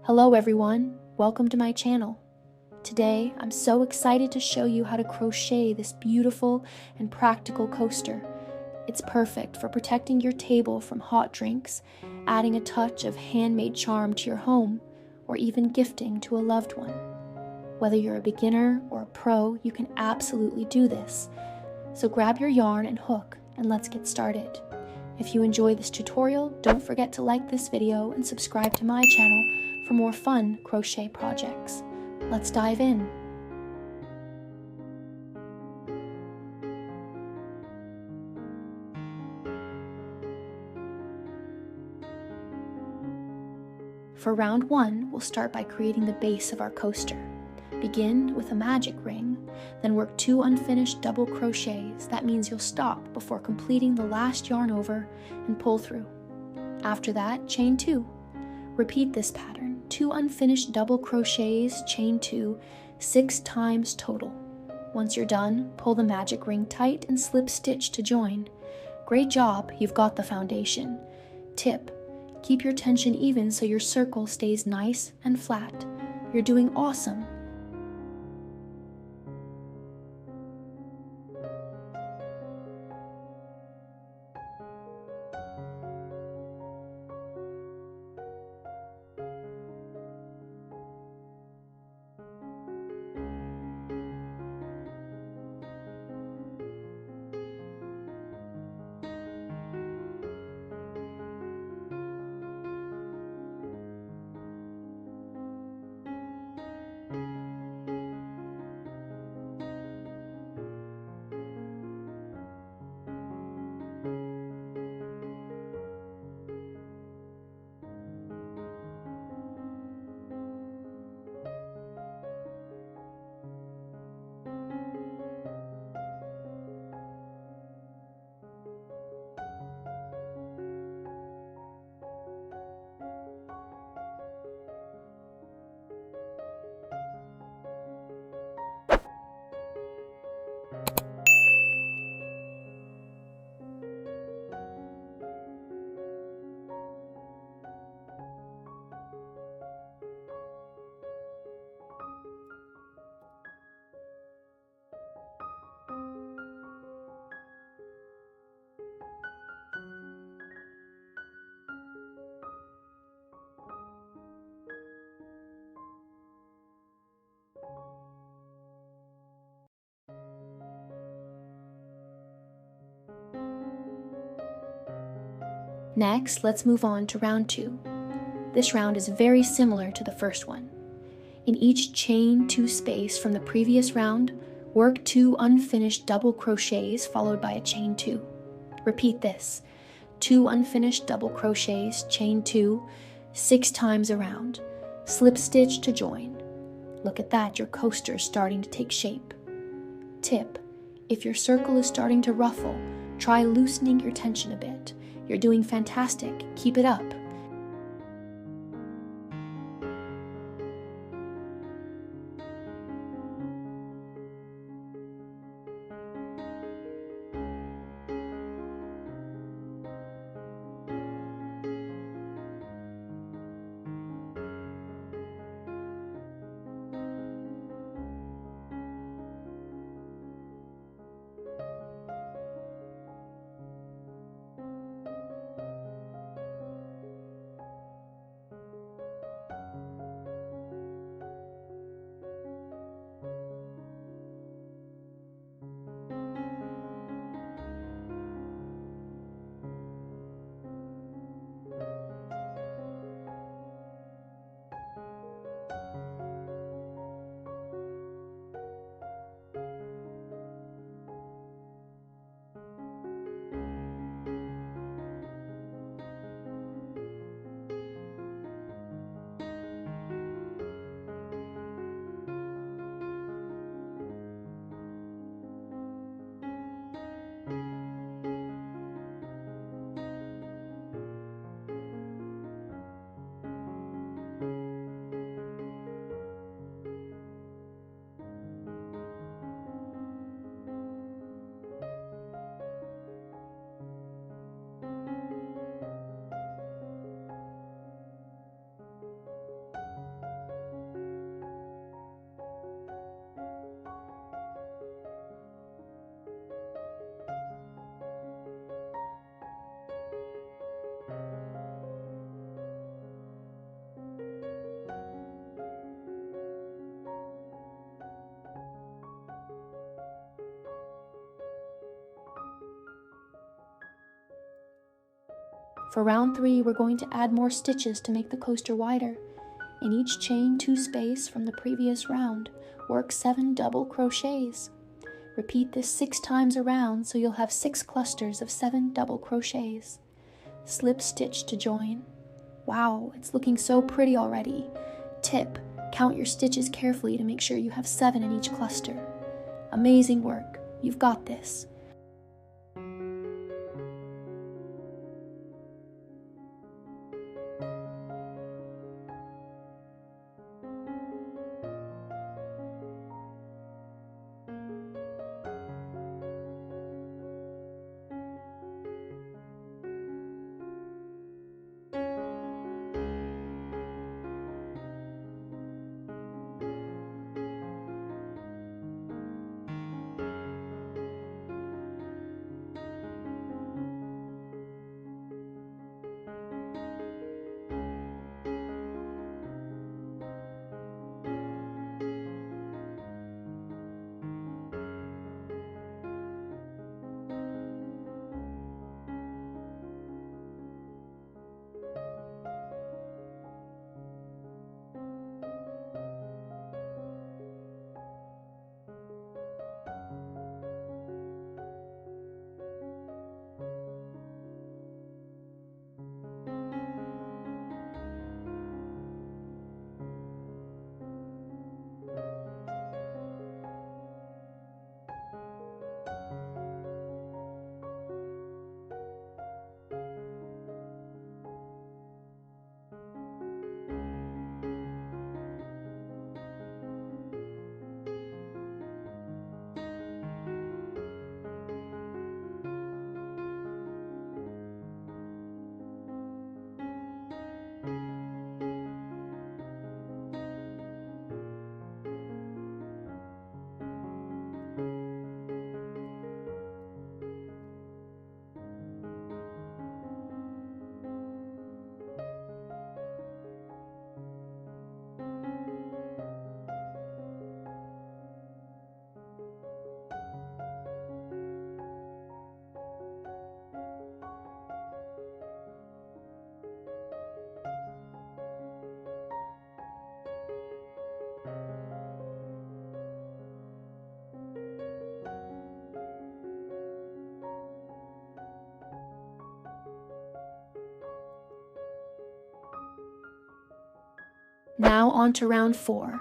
Hello everyone, welcome to my channel. Today I'm so excited to show you how to crochet this beautiful and practical coaster. It's perfect for protecting your table from hot drinks, adding a touch of handmade charm to your home, or even gifting to a loved one. Whether you're a beginner or a pro, you can absolutely do this. So grab your yarn and hook and let's get started. If you enjoy this tutorial, don't forget to like this video and subscribe to my channel for more fun crochet projects. Let's dive in. For round 1, we'll start by creating the base of our coaster. Begin with a magic ring, then work 2 unfinished double crochets. That means you'll stop before completing the last yarn over and pull through. After that, chain 2. Repeat this pattern, 2 unfinished double crochets, chain 2, 6 times total. Once you're done, pull the magic ring tight and slip stitch to join. Great job, you've got the foundation. Tip: keep your tension even so your circle stays nice and flat. You're doing awesome. Next, let's move on to round 2. This round is very similar to the first one. In each chain 2 space from the previous round, work 2 unfinished double crochets followed by a chain 2. Repeat this, 2 unfinished double crochets, chain 2, 6 times around. Slip stitch to join. Look at that, your coaster is starting to take shape. Tip: if your circle is starting to ruffle, try loosening your tension a bit. You're doing fantastic. Keep it up. For round 3, we're going to add more stitches to make the coaster wider. In each chain 2 space from the previous round, work 7 double crochets. Repeat this 6 times around so you'll have 6 clusters of 7 double crochets. Slip stitch to join. Wow, it's looking so pretty already. Tip: count your stitches carefully to make sure you have 7 in each cluster. Amazing work. You've got this. Now on to round 4.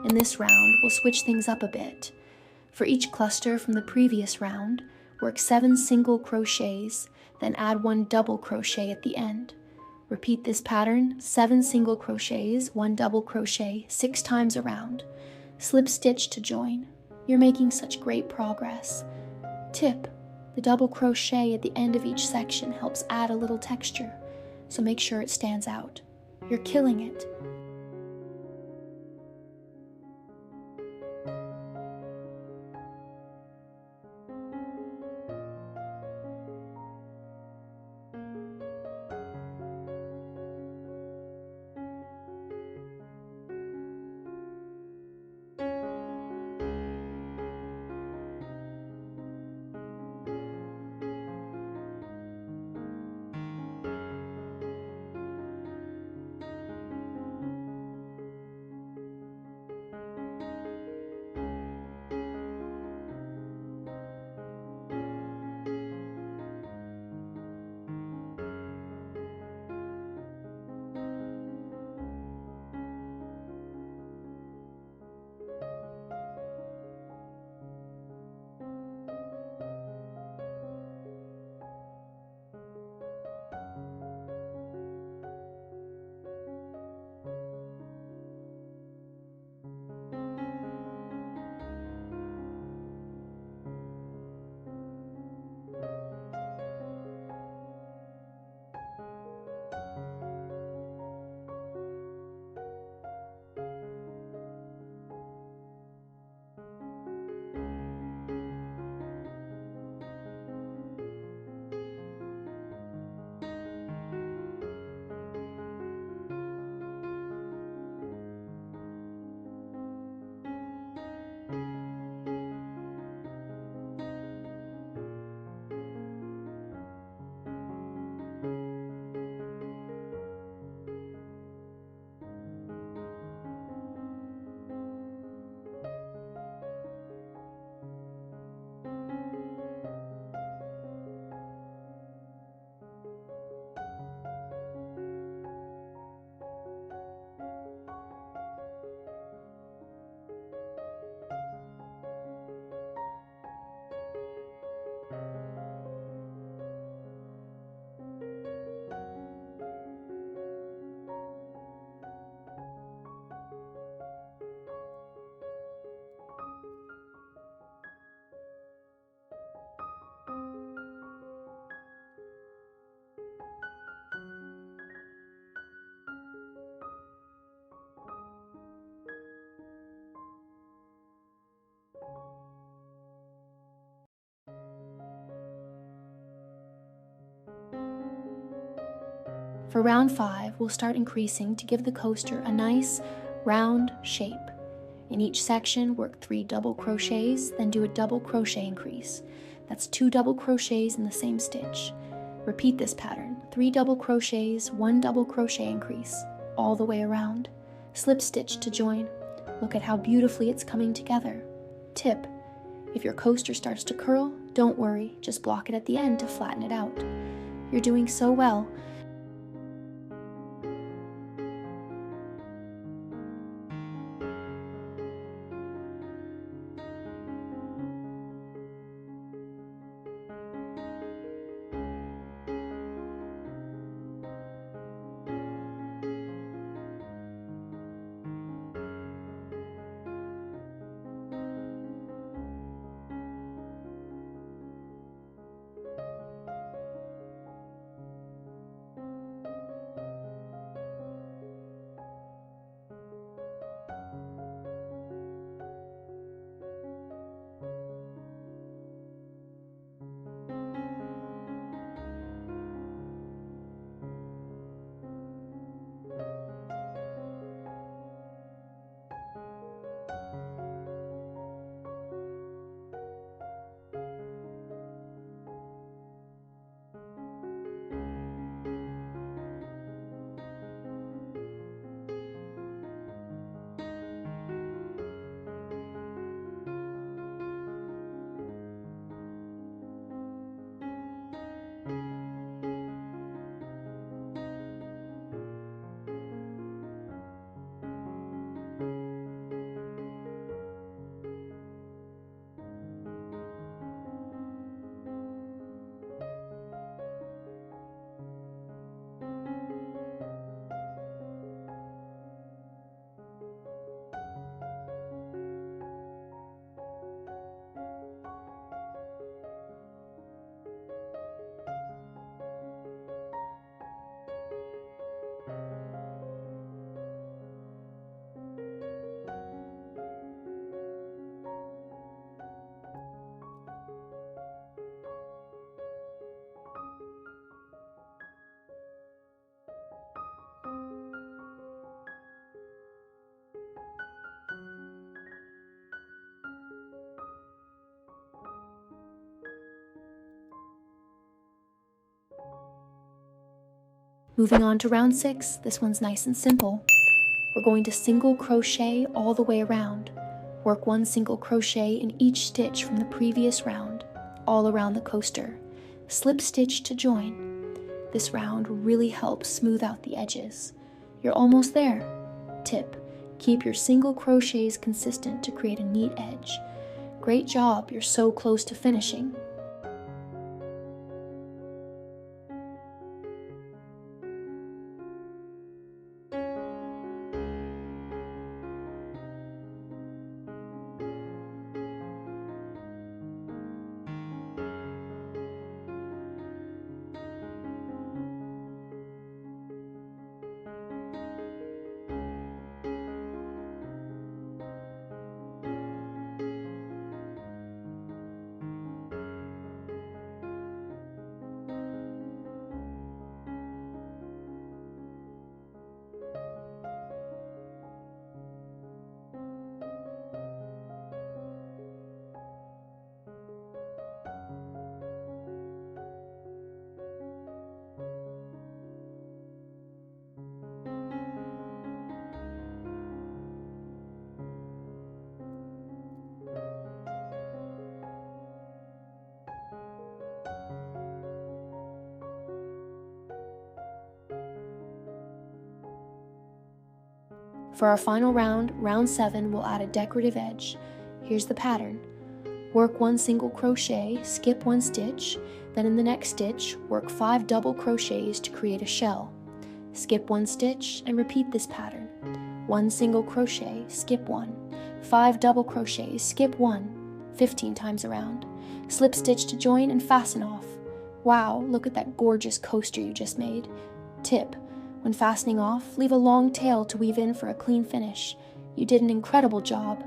In this round, we'll switch things up a bit. For each cluster from the previous round, work 7 single crochets, then add 1 double crochet at the end. Repeat this pattern, 7 single crochets, 1 double crochet, 6 times around. Slip stitch to join. You're making such great progress. Tip: the double crochet at the end of each section helps add a little texture, so make sure it stands out. You're killing it. For round 5, we'll start increasing to give the coaster a nice, round shape. In each section, work 3 double crochets, then do a double crochet increase. That's 2 double crochets in the same stitch. Repeat this pattern, 3 double crochets, 1 double crochet increase, all the way around. Slip stitch to join. Look at how beautifully it's coming together. Tip: if your coaster starts to curl, don't worry, just block it at the end to flatten it out. You're doing so well. Moving on to round 6, this one's nice and simple. We're going to single crochet all the way around. Work 1 single crochet in each stitch from the previous round, all around the coaster. Slip stitch to join. This round really helps smooth out the edges. You're almost there. Tip: keep your single crochets consistent to create a neat edge. Great job, you're so close to finishing. For our final round, round 7, we'll add a decorative edge. Here's the pattern. Work 1 single crochet, skip 1 stitch, then in the next stitch, work 5 double crochets to create a shell. Skip 1 stitch and repeat this pattern. 1 single crochet, skip 1, 5 double crochets, skip 1, 15 times around. Slip stitch to join and fasten off. Wow, look at that gorgeous coaster you just made. Tip: when fastening off, leave a long tail to weave in for a clean finish. You did an incredible job.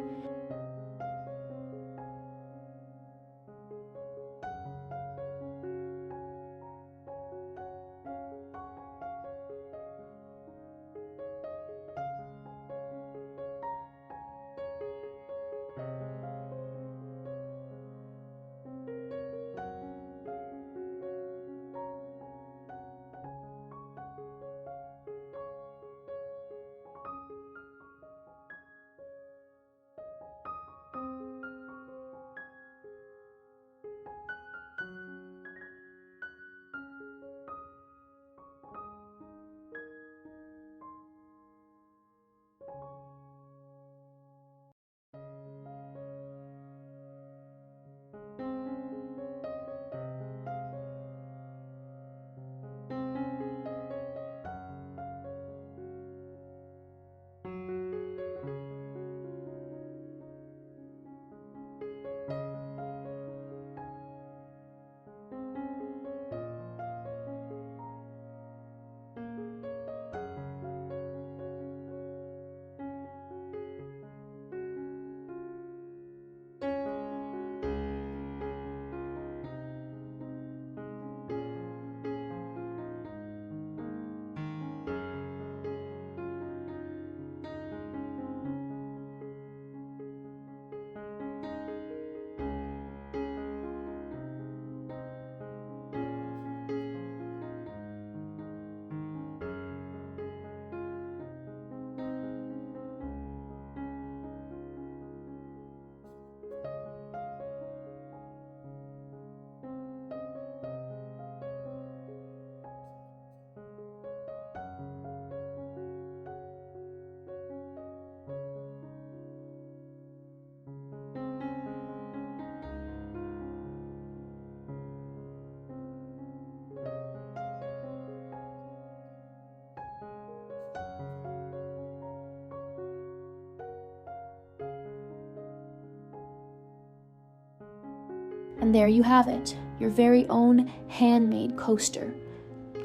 And there you have it, your very own handmade coaster.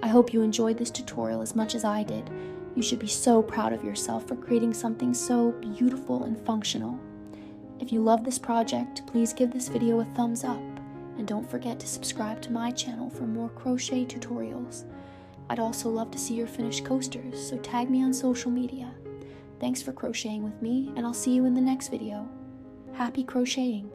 I hope you enjoyed this tutorial as much as I did. You should be so proud of yourself for creating something so beautiful and functional. If you love this project, please give this video a thumbs up, and don't forget to subscribe to my channel for more crochet tutorials. I'd also love to see your finished coasters, so tag me on social media. Thanks for crocheting with me, and I'll see you in the next video. Happy crocheting!